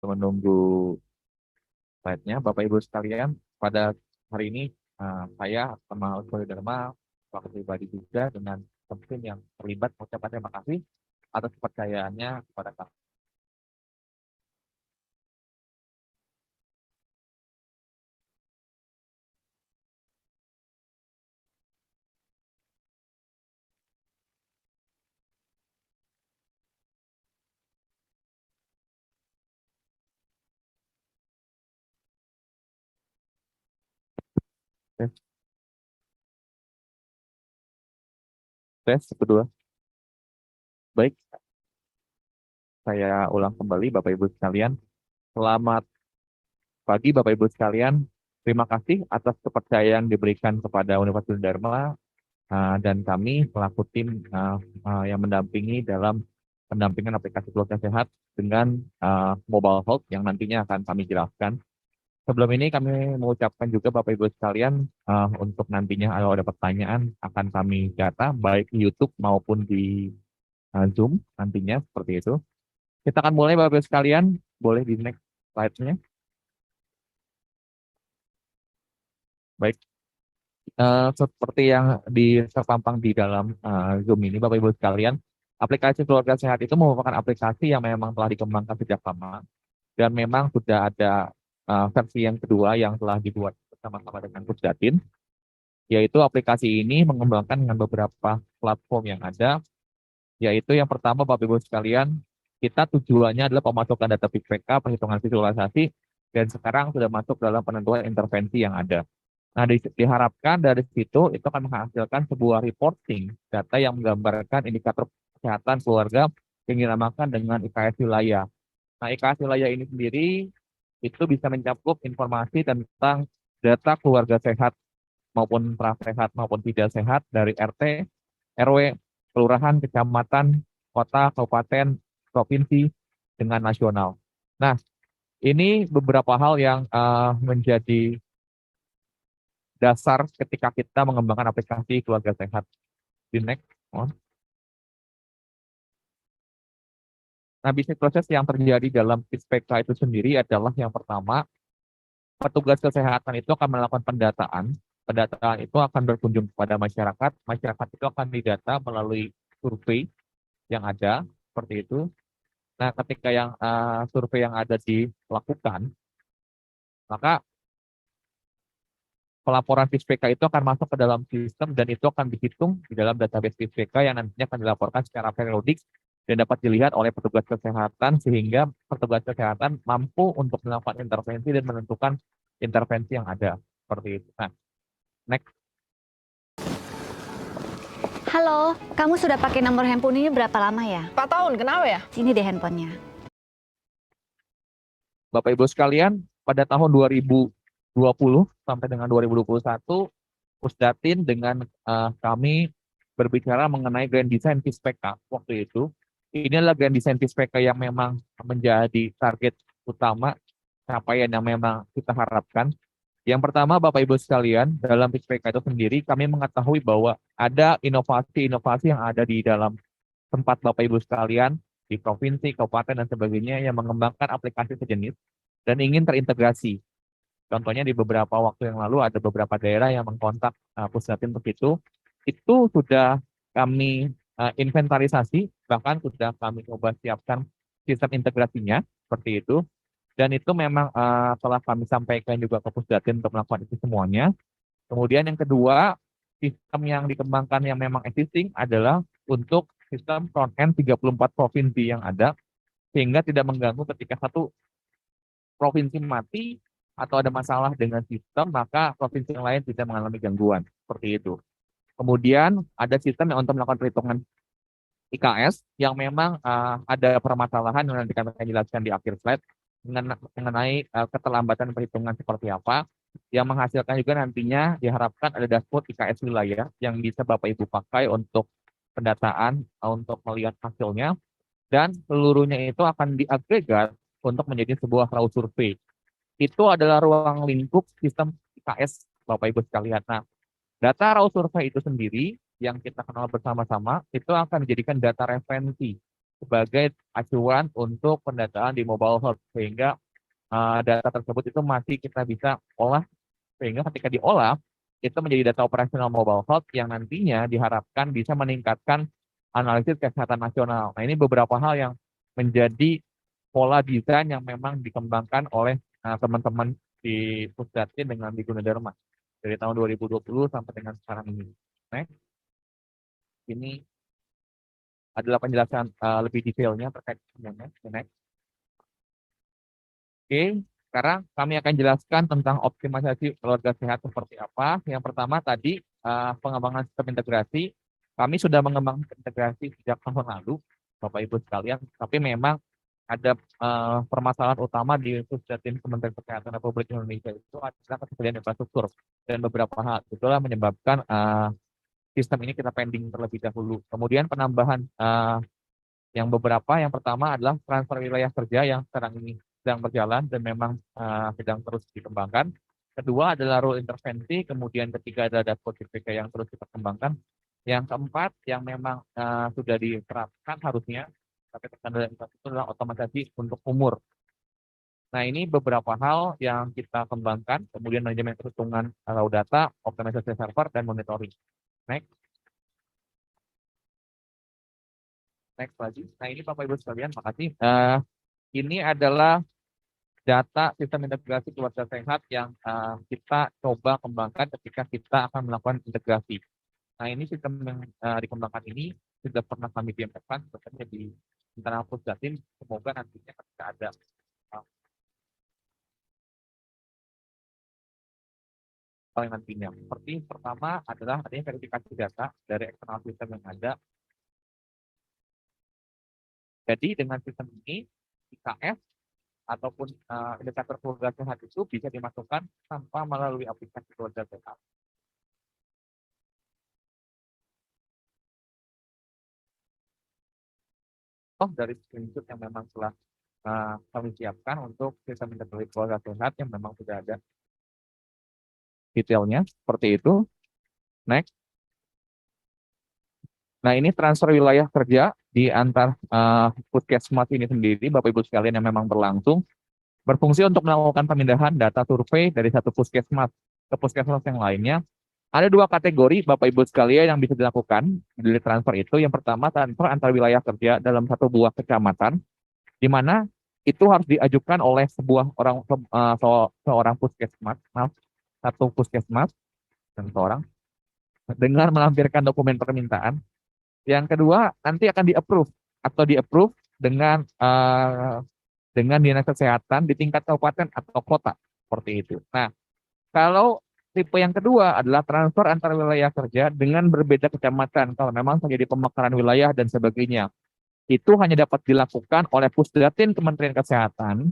menunggu slide-nya. Bapak Ibu sekalian, pada hari ini saya sama Utsuri Dharma, wakil pribadi juga dengan tim yang terlibat mengucapkan terima kasih atas kepercayaannya kepada kami. Tes, tes kedua. Baik, saya ulang kembali Bapak Ibu sekalian. Selamat pagi Bapak Ibu sekalian. Terima kasih atas kepercayaan diberikan kepada Universitas Dharma dan kami selaku tim yang mendampingi dalam pendampingan aplikasi keluarga sehat dengan mobile health yang nantinya akan kami jelaskan. Sebelum ini kami mengucapkan juga Bapak Ibu sekalian untuk nantinya kalau ada pertanyaan akan kami data baik di YouTube maupun di Zoom nantinya seperti itu. Kita akan mulai Bapak Ibu sekalian, boleh di next slide-nya. Baik, seperti yang terpampang di dalam Zoom ini, Bapak Ibu sekalian, aplikasi keluarga sehat itu merupakan aplikasi yang memang telah dikembangkan sejak lama dan memang sudah ada versi yang kedua yang telah dibuat bersama-sama dengan Pusdatin, yaitu aplikasi ini mengembangkan dengan beberapa platform yang ada, yaitu yang pertama Bapak Ibu sekalian, kita tujuannya adalah pemasukan data Big PK, perhitungan visualisasi, dan sekarang sudah masuk dalam penentuan intervensi yang ada. Nah, diharapkan dari situ itu akan menghasilkan sebuah reporting data yang menggambarkan indikator kesehatan keluarga yang dinamakan dengan IKS wilayah. Nah, IKS wilayah ini sendiri itu bisa mencakup informasi tentang data keluarga sehat maupun prasehat maupun tidak sehat dari RT, RW, kelurahan, kecamatan, kota, kabupaten, provinsi, dengan nasional. Nah, ini beberapa hal yang menjadi dasar ketika kita mengembangkan aplikasi keluarga sehat. Di next one. Nah, bisnis proses yang terjadi dalam PISPK itu sendiri adalah yang pertama, petugas kesehatan itu akan melakukan pendataan. Pendataan itu akan berkunjung kepada masyarakat. Masyarakat itu akan didata melalui survei yang ada, seperti itu. Nah, ketika yang survei yang ada dilakukan, maka pelaporan PISPK itu akan masuk ke dalam sistem dan itu akan dihitung di dalam database PISPK yang nantinya akan dilaporkan secara periodik dan dapat dilihat oleh petugas kesehatan sehingga petugas kesehatan mampu untuk melakukan intervensi dan menentukan intervensi yang ada seperti itu. Nah, next. Halo, kamu sudah pakai nomor handphone ini berapa lama ya? 4 tahun, kenapa ya? Sini deh handphonenya. Bapak Ibu sekalian, pada tahun 2020 sampai dengan 2021, Pusdatin dengan kami berbicara mengenai Grand Design PISPK waktu itu. Ini adalah Grand Design PISPK yang memang menjadi target utama capaian yang memang kita harapkan. Yang pertama, Bapak Ibu sekalian, dalam PISPK itu sendiri kami mengetahui bahwa ada inovasi-inovasi yang ada di dalam tempat Bapak Ibu sekalian, di provinsi, kabupaten, dan sebagainya yang mengembangkan aplikasi sejenis dan ingin terintegrasi. Contohnya di beberapa waktu yang lalu ada beberapa daerah yang mengkontak Pusdatin untuk itu sudah kami inventarisasi, bahkan sudah kami coba siapkan sistem integrasinya, seperti itu. Dan itu memang telah kami sampaikan juga ke Pusdatin untuk melakukan itu semuanya. Kemudian yang kedua, sistem yang dikembangkan yang memang existing adalah untuk sistem front end 34 provinsi yang ada, sehingga tidak mengganggu ketika satu provinsi mati atau ada masalah dengan sistem, maka provinsi yang lain tidak mengalami gangguan. Seperti itu. Kemudian ada sistem yang untuk melakukan perhitungan IKS yang memang ada permasalahan yang nanti kami akan jelaskan di akhir slide mengenai keterlambatan perhitungan seperti apa, yang menghasilkan juga nantinya diharapkan ada dashboard IKS wilayah yang bisa Bapak Ibu pakai untuk pendataan, untuk melihat hasilnya, dan seluruhnya itu akan diagregat untuk menjadi sebuah raw survei. Itu adalah ruang lingkup sistem IKS Bapak Ibu sekalian. Nah, data raw survei itu sendiri yang kita kenal bersama-sama itu akan dijadikan data referensi sebagai acuan untuk pendataan di mobile health, sehingga data tersebut itu masih kita bisa olah, sehingga ketika diolah itu menjadi data operasional mobile health yang nantinya diharapkan bisa meningkatkan analisis kesehatan nasional. Nah, ini beberapa hal yang menjadi pola desain yang memang dikembangkan oleh teman-teman di Pusdatin dengan di Gunadarma dari tahun 2020 sampai dengan sekarang ini. Next. Ini adalah penjelasan lebih detailnya terkait semuanya. Next. Oke, sekarang kami akan jelaskan tentang optimalisasi keluarga sehat seperti apa. Yang pertama tadi pengembangan sistem integrasi. Kami sudah mengembangkan integrasi sejak tahun lalu, Bapak Ibu sekalian. Tapi memang ada permasalahan utama di Pusdatin Kementerian Kesehatan Republik Indonesia itu adalah ketersediaan infrastruktur dan beberapa hal. Itulah menyebabkan sistem ini kita pending terlebih dahulu. Kemudian penambahan yang pertama adalah transfer wilayah kerja yang sekarang ini sedang berjalan dan memang sedang terus dikembangkan. Kedua adalah rule intervensi, kemudian ketiga adalah dashboard CPK yang terus kita kembangkan. Yang keempat yang memang sudah diterapkan harusnya, tapi terkendala itu adalah otomatisasi untuk umur. Nah, ini beberapa hal yang kita kembangkan, kemudian manajemen perhitungan raw data, optimalisasi server, dan monitoring. Next. Next lagi. Nah, ini Bapak Ibu sekalian, makasih. Ini adalah data sistem integrasi keluarga sehat yang kita coba kembangkan ketika kita akan melakukan integrasi. Nah, ini sistem yang dikembangkan ini sudah pernah kami diamplekan sebenarnya di internal Pusdatin. Semoga nantinya ketika ada hal yang nantinya. Seperti pertama adalah adanya verifikasi data dari eksternal sistem yang ada. Jadi dengan sistem ini, IKS ataupun indikator keluarga sehat itu bisa dimasukkan tanpa melalui aplikasi keluarga sehat. Dari screenshot yang memang telah kami siapkan untuk sistem integrasi keluarga sehat yang memang sudah ada detailnya seperti itu. Next. Nah, ini transfer wilayah kerja di antar puskesmas ini sendiri, Bapak Ibu sekalian, yang memang berlangsung, berfungsi untuk melakukan pemindahan data survei dari satu puskesmas ke puskesmas yang lainnya. Ada dua kategori Bapak Ibu sekalian yang bisa dilakukan dari transfer itu. Yang pertama, transfer antar wilayah kerja dalam satu buah kecamatan, di mana itu harus diajukan oleh seorang puskesmas, satu puskesmas dan seorang, dengan melampirkan dokumen permintaan. Yang kedua, nanti akan di-approve dengan dinas kesehatan di tingkat kabupaten atau kota seperti itu. Nah, kalau tipe yang kedua adalah transfer antar wilayah kerja dengan berbeda kecamatan. Kalau memang terjadi pemekaran wilayah dan sebagainya, itu hanya dapat dilakukan oleh Pusdatin Kementerian Kesehatan.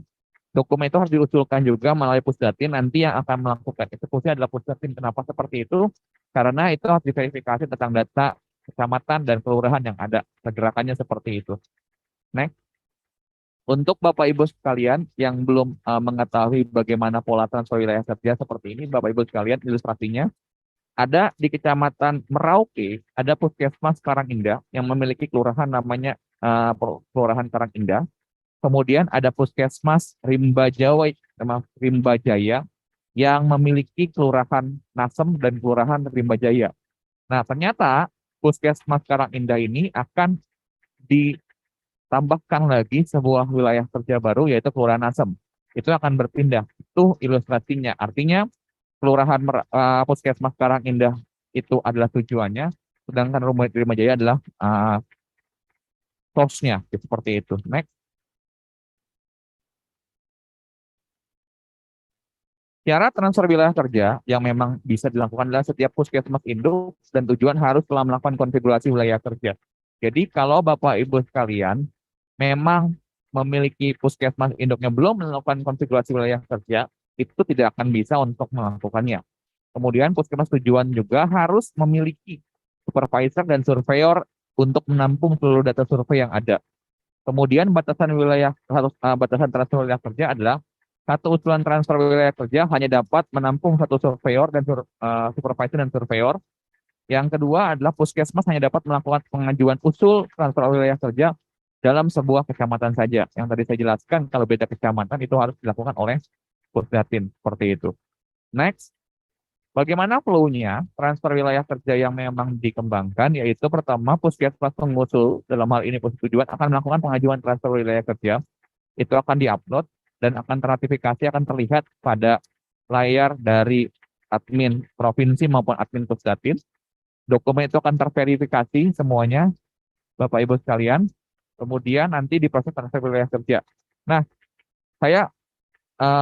Dokumen itu harus diusulkan juga melalui Pusdatin. Nanti yang akan melakukan eksekusi adalah Pusdatin. Kenapa seperti itu? Karena itu harus diverifikasi tentang data kecamatan dan kelurahan yang ada. Pergerakannya seperti itu. Next. Untuk Bapak Ibu sekalian yang belum mengetahui bagaimana pola transfer wilayah kerja seperti ini, Bapak Ibu sekalian, ilustrasinya ada di Kecamatan Merauke, ada Puskesmas Karangindah yang memiliki kelurahan namanya Kelurahan Karangindah. Kemudian ada Puskesmas Rimba Jaya yang memiliki Kelurahan Nasem dan Kelurahan Rimba Jaya. Nah, ternyata Puskesmas Karangindah ini akan ditambahkan lagi sebuah wilayah kerja baru, yaitu Kelurahan Asem. Itu akan berpindah. Itu ilustrasinya. Artinya Kelurahan Puskesmas Karangindah itu adalah tujuannya, sedangkan Rumah Rimba Jaya adalah source-nya, seperti itu. Next. Cara transfer wilayah kerja yang memang bisa dilakukan adalah setiap puskesmas induk dan tujuan harus telah melakukan konfigurasi wilayah kerja. Jadi kalau Bapak Ibu sekalian memang memiliki puskesmas induknya belum melakukan konfigurasi wilayah kerja, itu tidak akan bisa untuk melakukannya. Kemudian puskesmas tujuan juga harus memiliki supervisor dan surveyor untuk menampung seluruh data survei yang ada. Kemudian batasan transfer wilayah kerja adalah satu usulan transfer wilayah kerja hanya dapat menampung satu surveyor dan supervisor dan surveyor. Yang kedua adalah puskesmas hanya dapat melakukan pengajuan usul transfer wilayah kerja dalam sebuah kecamatan saja. Yang tadi saya jelaskan, kalau beda kecamatan itu harus dilakukan oleh Pusdatin, seperti itu. Next, bagaimana flow-nya transfer wilayah kerja yang memang dikembangkan, yaitu pertama Puskesmas pengusul, dalam hal ini Pustujuan, akan melakukan pengajuan transfer wilayah kerja, itu akan diupload dan akan ternotifikasi, akan terlihat pada layar dari admin provinsi maupun admin Pusdatin. Dokumen itu akan terverifikasi semuanya, Bapak Ibu sekalian. Kemudian nanti diproses transfer wilayah kerja. Nah, saya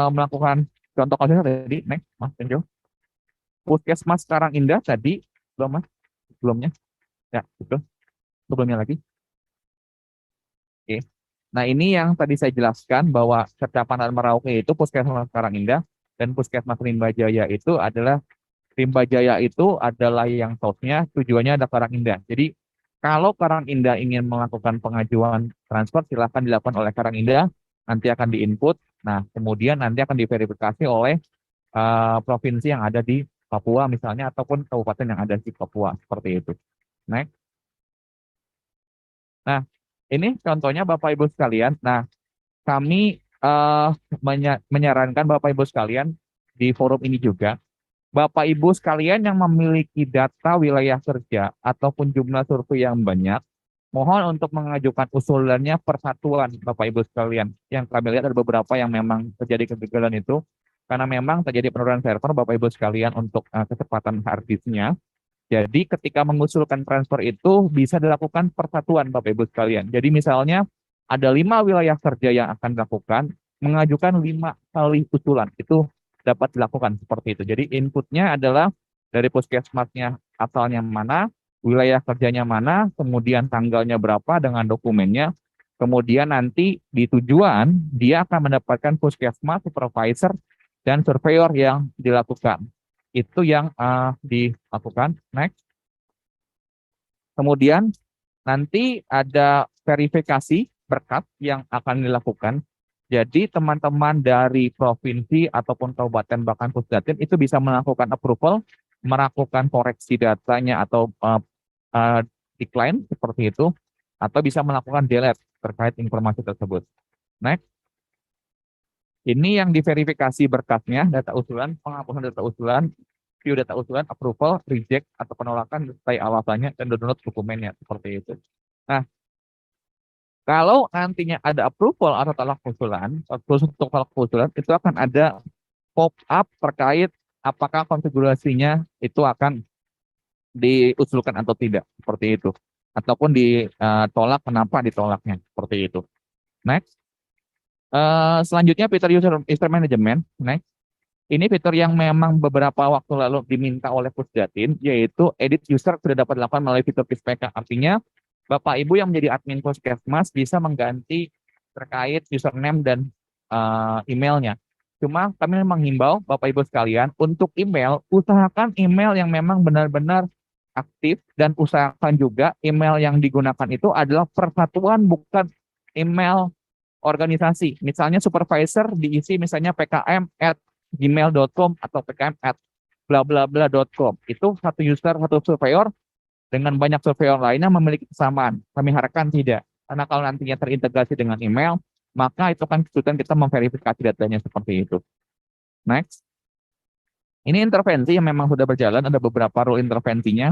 melakukan contoh kasusnya tadi, next, Mas Tenjo. Puskesmas Indah tadi, belum Mas? Sebelumnya? Ya, betul. Sebelumnya lagi. Oke. Nah, ini yang tadi saya jelaskan bahwa Kecamatan Merauke itu Puskesmas Indah dan Puskesmas Rimba Jaya itu adalah Rimba Jaya itu adalah yang source-nya tujuannya ada Indah. Jadi kalau Indah ingin melakukan pengajuan transfer silahkan dilakukan oleh Indah, nanti akan diinput. Nah, kemudian nanti akan diverifikasi oleh provinsi yang ada di Papua misalnya ataupun kabupaten yang ada di Papua seperti itu. Next. Nah, ini contohnya Bapak Ibu sekalian. Nah, kami menyarankan Bapak Ibu sekalian di forum ini juga, Bapak Ibu sekalian yang memiliki data wilayah kerja ataupun jumlah survei yang banyak, mohon untuk mengajukan usulannya persatuan Bapak Ibu sekalian. Yang kami lihat ada beberapa yang memang terjadi kegagalan itu, karena memang terjadi penurunan server Bapak Ibu sekalian untuk kecepatan hard disk-nya. Jadi ketika mengusulkan transfer itu bisa dilakukan persatuan Bapak Ibu sekalian. Jadi misalnya ada 5 wilayah kerja yang akan dilakukan, mengajukan 5 kali usulan. Itu dapat dilakukan seperti itu. Jadi inputnya adalah dari puskesmasnya asalnya mana, wilayah kerjanya mana, kemudian tanggalnya berapa dengan dokumennya. Kemudian nanti di tujuan dia akan mendapatkan puskesmas, supervisor, dan surveyor yang dilakukan. Itu yang dilakukan. Next. Kemudian nanti ada verifikasi berkas yang akan dilakukan. Jadi teman-teman dari provinsi ataupun kabupaten bahkan Pusdatin itu bisa melakukan approval, melakukan koreksi datanya atau decline seperti itu, atau bisa melakukan delete terkait informasi tersebut. Next. Ini yang diverifikasi berkasnya, data usulan, penghapusan data usulan, view data usulan, approval, reject, atau penolakan, disertai alasannya, dan download dokumennya, seperti itu. Nah, kalau nantinya ada approval atau tolak usulan, khusus untuk tolak usulan, itu akan ada pop-up terkait apakah konfigurasinya itu akan diusulkan atau tidak, seperti itu. Ataupun ditolak, kenapa ditolaknya, seperti itu. Next. Selanjutnya fitur user management. Next. Ini fitur yang memang beberapa waktu lalu diminta oleh Pusdatin, yaitu edit user sudah dapat dilakukan melalui fitur PISPK. Artinya, Bapak Ibu yang menjadi admin Puskesmas bisa mengganti terkait username dan emailnya. Cuma kami menghimbau Bapak Ibu sekalian, untuk email, usahakan email yang memang benar-benar aktif dan usahakan juga email yang digunakan itu adalah persatuan, bukan email organisasi. Misalnya supervisor diisi misalnya pkm@gmail.com atau pkm@blablabla.com. Itu satu user, satu surveyor dengan banyak surveyor lainnya memiliki kesamaan. Kami harapkan tidak. Karena kalau nantinya terintegrasi dengan email, maka itu kan kesulitan kita memverifikasi datanya seperti itu. Next. Ini intervensi yang memang sudah berjalan, ada beberapa rule intervensinya.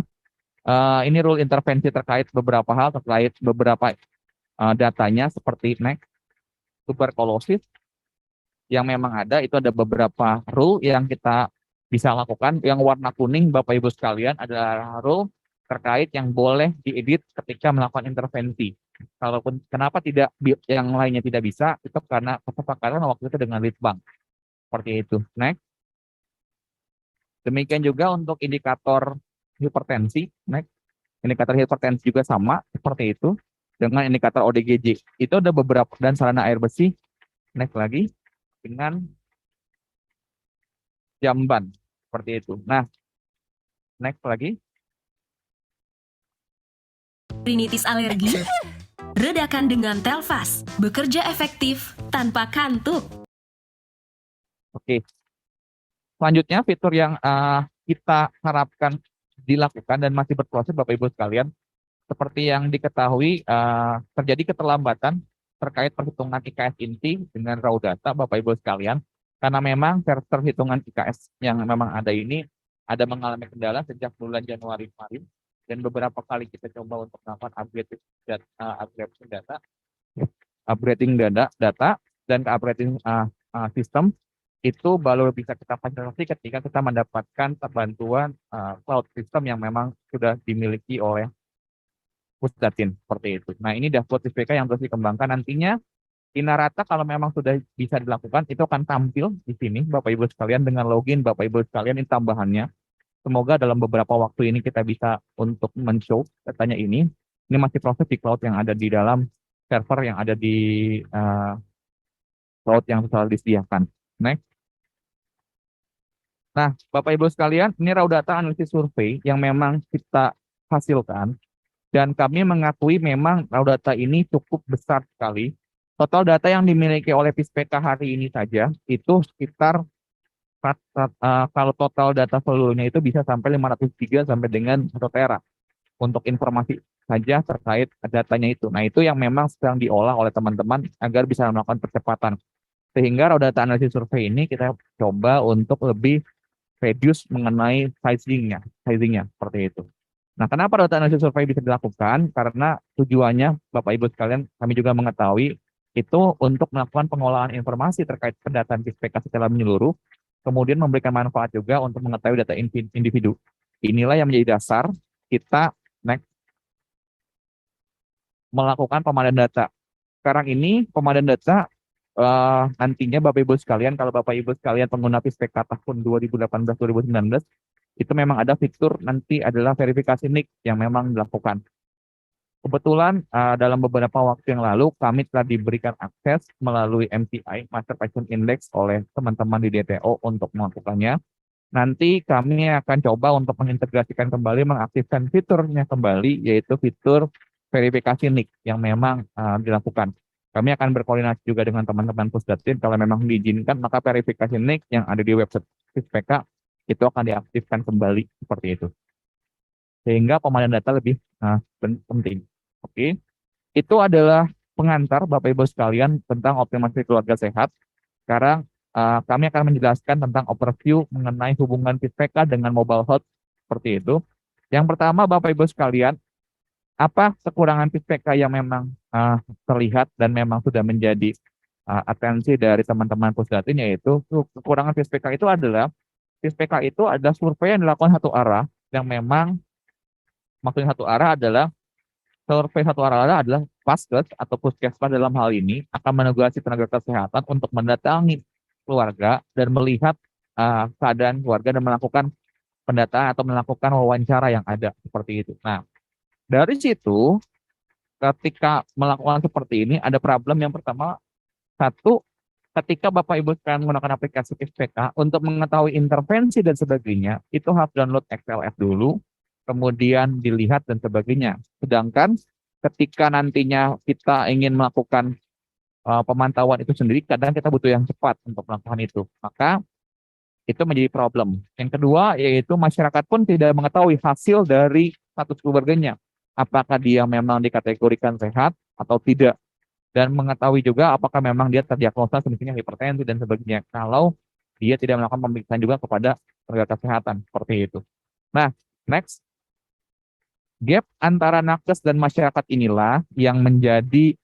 Ini rule intervensi terkait beberapa hal, terkait beberapa datanya seperti next, tuberkulosis, yang memang ada, itu ada beberapa rule yang kita bisa lakukan. Yang warna kuning Bapak Ibu sekalian adalah rule terkait yang boleh diedit ketika melakukan intervensi. Kalaupun kenapa tidak yang lainnya tidak bisa, itu karena kesepakatan waktu itu dengan Litbang. Seperti itu. Next. Demikian juga untuk indikator hipertensi. Next. Indikator hipertensi juga sama seperti itu dengan indikator ODGJ. Itu ada beberapa, dan sarana air bersih. Next lagi dengan jamban seperti itu. Nah, next lagi. Rinitis alergi, redakan dengan Telfast, bekerja efektif tanpa kantuk. Oke. Selanjutnya fitur yang kita harapkan dilakukan dan masih berproses Bapak Ibu sekalian, seperti yang diketahui terjadi keterlambatan terkait perhitungan IKS inti dengan raw data Bapak Ibu sekalian, karena memang server hitungan IKS yang memang ada ini ada mengalami kendala sejak bulan Januari kemarin, dan beberapa kali kita coba untuk melakukan upgrading data dan upgrading sistem itu baru bisa kita fasilitasi ketika kita mendapatkan bantuan cloud system yang memang sudah dimiliki oleh Pusdatin seperti itu. Nah, ini dashboard PPK yang terus dikembangkan nantinya. Inarata kalau memang sudah bisa dilakukan itu akan tampil di sini Bapak Ibu sekalian dengan login Bapak Ibu sekalian, ini tambahannya. Semoga dalam beberapa waktu ini kita bisa untuk men-show datanya ini. Ini masih proses di cloud yang ada di dalam server yang ada di cloud yang telah disediakan. Next. Nah, Bapak Ibu sekalian, ini raw data analisis survei yang memang kita hasilkan. Dan kami mengakui memang raw data ini cukup besar sekali. Total data yang dimiliki oleh PISPK hari ini saja itu sekitar kalau total data seluruhnya itu bisa sampai 503 sampai dengan 1 tera untuk informasi saja terkait datanya itu. Nah, itu yang memang sedang diolah oleh teman-teman agar bisa melakukan percepatan. Sehingga raw data analisis survei ini kita coba untuk lebih reduce mengenai sizingnya seperti itu. Nah, kenapa data analisis survei bisa dilakukan? Karena tujuannya Bapak Ibu sekalian, kami juga mengetahui itu untuk melakukan pengolahan informasi terkait pendataan PISPK secara menyeluruh, kemudian memberikan manfaat juga untuk mengetahui data individu. Inilah yang menjadi dasar kita melakukan pemandangan data. Sekarang ini pemandangan data nantinya Bapak Ibu sekalian, kalau Bapak Ibu sekalian pengguna PISPK tahun 2018-2019, itu memang ada fitur nanti adalah verifikasi NIK yang memang dilakukan. Kebetulan dalam beberapa waktu yang lalu kami telah diberikan akses melalui MPI, Master Patient Index, oleh teman-teman di DTO untuk melakukannya. Nanti kami akan coba untuk mengintegrasikan kembali, mengaktifkan fiturnya kembali, yaitu fitur verifikasi NIK yang memang dilakukan. Kami akan berkoordinasi juga dengan teman-teman Pusdatin, kalau memang diizinkan, maka verifikasi NIK yang ada di website PISPK itu akan diaktifkan kembali seperti itu. Sehingga pemandangan data lebih penting. Oke, itu adalah pengantar Bapak Ibu sekalian tentang optimalisasi keluarga sehat. Sekarang kami akan menjelaskan tentang overview mengenai hubungan PISPK dengan mobile health seperti itu. Yang pertama Bapak Ibu sekalian, apa kekurangan PISPK yang memang terlihat dan memang sudah menjadi atensi dari teman-teman Pusdatin, yaitu kekurangan PISPK itu adalah survei yang dilakukan satu arah, yang memang maksudnya satu arah adalah survei satu arah adalah Vaskes atau puskesmas dalam hal ini akan menugasi tenaga kesehatan untuk mendatangi keluarga dan melihat keadaan keluarga dan melakukan pendataan atau melakukan wawancara yang ada seperti itu. Nah, dari situ ketika melakukan seperti ini ada problem yang pertama, satu, ketika Bapak Ibu sekalian menggunakan aplikasi PISPK untuk mengetahui intervensi dan sebagainya, itu harus download XLF dulu, kemudian dilihat dan sebagainya. Sedangkan ketika nantinya kita ingin melakukan pemantauan itu sendiri, kadang kita butuh yang cepat untuk melakukan itu. Maka itu menjadi problem. Yang kedua, yaitu masyarakat pun tidak mengetahui hasil dari status keluarganya. Apakah dia memang dikategorikan sehat atau tidak. Dan mengetahui juga apakah memang dia terdiagnosa misalnya hipertensi dan sebagainya. Kalau dia tidak melakukan pemeriksaan juga kepada tenaga kesehatan. Seperti itu. Nah, next. Gap antara nakes dan masyarakat inilah yang menjadi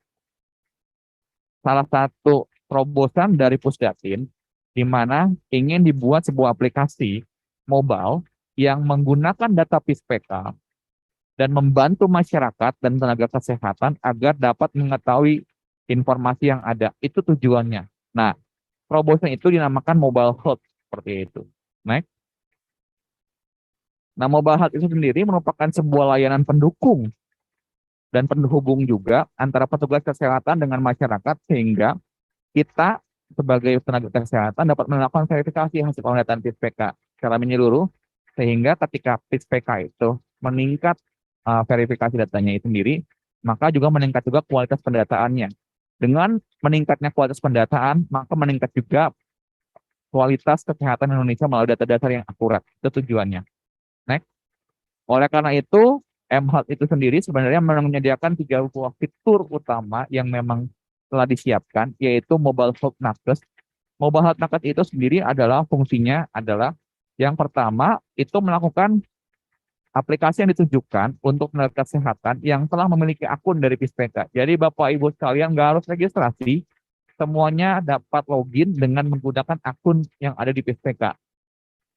salah satu terobosan dari Pusdatin, di mana ingin dibuat sebuah aplikasi mobile yang menggunakan data PISPK dan membantu masyarakat dan tenaga kesehatan agar dapat mengetahui informasi yang ada. Itu tujuannya. Nah, terobosan itu dinamakan mobile health seperti itu. Next. Nah, mobile health itu sendiri merupakan sebuah layanan pendukung dan penghubung juga antara petugas kesehatan dengan masyarakat, sehingga kita sebagai tenaga kesehatan dapat melakukan verifikasi hasil pendataan PISPK secara menyeluruh, sehingga ketika PISPK itu meningkat verifikasi datanya itu sendiri, maka juga meningkat juga kualitas pendataannya. Dengan meningkatnya kualitas pendataan, maka meningkat juga kualitas kesehatan Indonesia melalui data dasar yang akurat. Itu tujuannya. Next. Oleh karena itu, mHealth itu sendiri sebenarnya menyediakan 3 buah fitur utama yang memang telah disiapkan, yaitu Mobile Health Nakes. Mobile Health Nakes itu sendiri adalah fungsinya adalah yang pertama itu melakukan aplikasi yang ditujukan untuk tenaga kesehatan yang telah memiliki akun dari Pispeka. Jadi Bapak Ibu sekalian nggak harus registrasi, semuanya dapat login dengan menggunakan akun yang ada di Pispeka.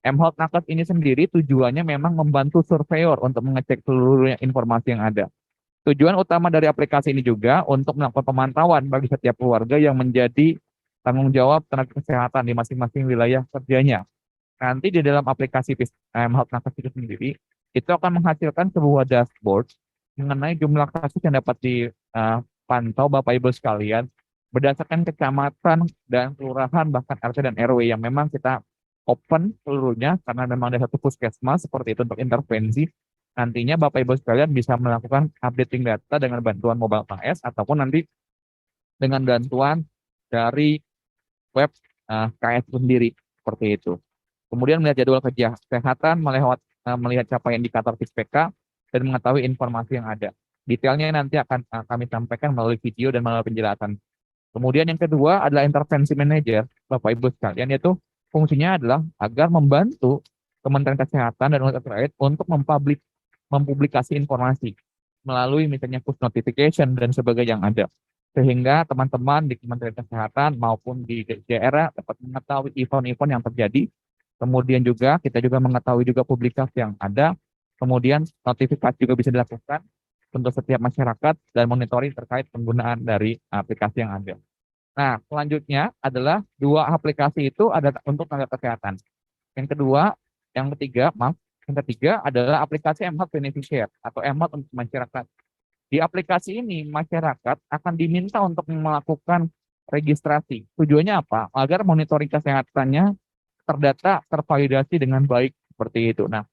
mHealth Nakes ini sendiri tujuannya memang membantu surveyor untuk mengecek seluruh informasi yang ada. Tujuan utama dari aplikasi ini juga untuk melakukan pemantauan bagi setiap keluarga yang menjadi tanggung jawab tenaga kesehatan di masing-masing wilayah kerjanya. Nanti di dalam aplikasi mHealth Nakes itu sendiri, itu akan menghasilkan sebuah dashboard mengenai jumlah kasus yang dapat dipantau Bapak Ibu sekalian berdasarkan kecamatan dan kelurahan bahkan RT dan RW yang memang kita open seluruhnya karena memang ada satu puskesmas seperti itu untuk intervensi. Nantinya Bapak Ibu sekalian bisa melakukan updating data dengan bantuan mobile KS ataupun nanti dengan bantuan dari web KS sendiri seperti itu. Kemudian melihat jadwal kerja kesehatan, melihat capaian indikator Pispeka dan mengetahui informasi yang ada. Detailnya nanti akan kami sampaikan melalui video dan melalui penjelasan. Kemudian yang kedua adalah intervensi manager, Bapak Ibu sekalian, yaitu fungsinya adalah agar membantu Kementerian Kesehatan dan unit terkait untuk mempublikasi informasi melalui misalnya push notification dan sebagainya yang ada. Sehingga teman-teman di Kementerian Kesehatan maupun di daerah dapat mengetahui event-event yang terjadi. Kemudian juga kita juga mengetahui juga publikasi yang ada. Kemudian notifikasi juga bisa dilakukan untuk setiap masyarakat dan monitoring terkait penggunaan dari aplikasi yang ada. Nah, selanjutnya adalah 2 aplikasi itu ada untuk tenaga kesehatan. Yang ketiga adalah aplikasi mHealth Beneficiary atau mHealth untuk masyarakat. Di aplikasi ini, masyarakat akan diminta untuk melakukan registrasi. Tujuannya apa? Agar monitoring kesehatannya terdata, tervalidasi dengan baik seperti itu. Nah,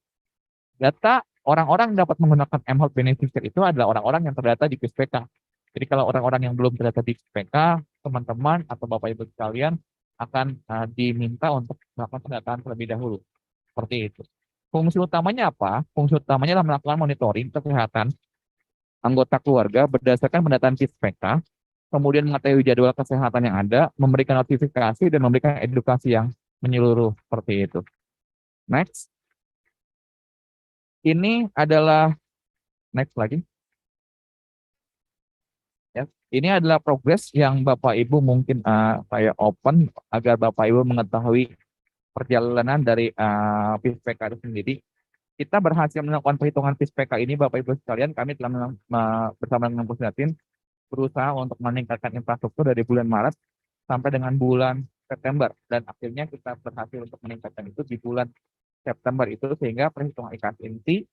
data orang-orang dapat menggunakan mHealth Beneficiary itu adalah orang-orang yang terdata di Pispeka. Jadi kalau orang-orang yang belum terdata di Pispeka, teman-teman atau Bapak Ibu sekalian akan diminta untuk melakukan pendataan terlebih dahulu. Seperti itu. Fungsi utamanya apa? Fungsi utamanya adalah melakukan monitoring kesehatan anggota keluarga berdasarkan pendataan Pispeka, kemudian mengetahui jadwal kesehatan yang ada, memberikan notifikasi dan memberikan edukasi yang menyeluruh seperti itu. Next. Ini adalah next lagi. Ya, ini adalah progres yang Bapak Ibu mungkin saya open agar Bapak Ibu mengetahui perjalanan dari Pispeka itu sendiri. Kita berhasil melakukan perhitungan Pispeka ini, Bapak Ibu sekalian. Kami telah bersama dengan Pusdatin berusaha untuk meningkatkan infrastruktur dari bulan Maret sampai dengan bulan September. Dan akhirnya kita berhasil untuk meningkatkan itu di bulan September itu, sehingga perhitungan IKS inti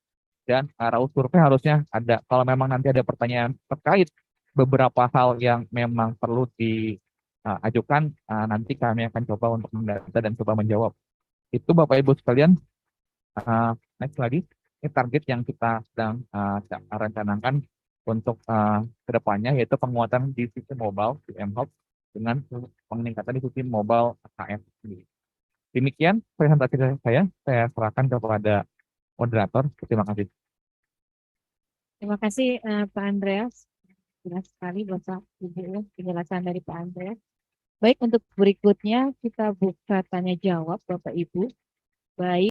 dan raut survei harusnya ada. Kalau memang nanti ada pertanyaan terkait beberapa hal yang memang perlu diajukan, nanti kami akan coba untuk mendata dan coba menjawab. Itu Bapak Ibu sekalian. Next lagi, ini target yang kita sedang rencanakan untuk kedepannya, yaitu penguatan di sisi mobile di mHealth dengan peningkatan di sisi mobile KS sendiri. Demikian presentasi saya serahkan kepada moderator. Terima kasih. Terima kasih Pak Andreas. Jelas sekali Bapak Ibu penjelasan dari Pak Andreas. Baik, untuk berikutnya kita buka tanya jawab Bapak Ibu. Baik.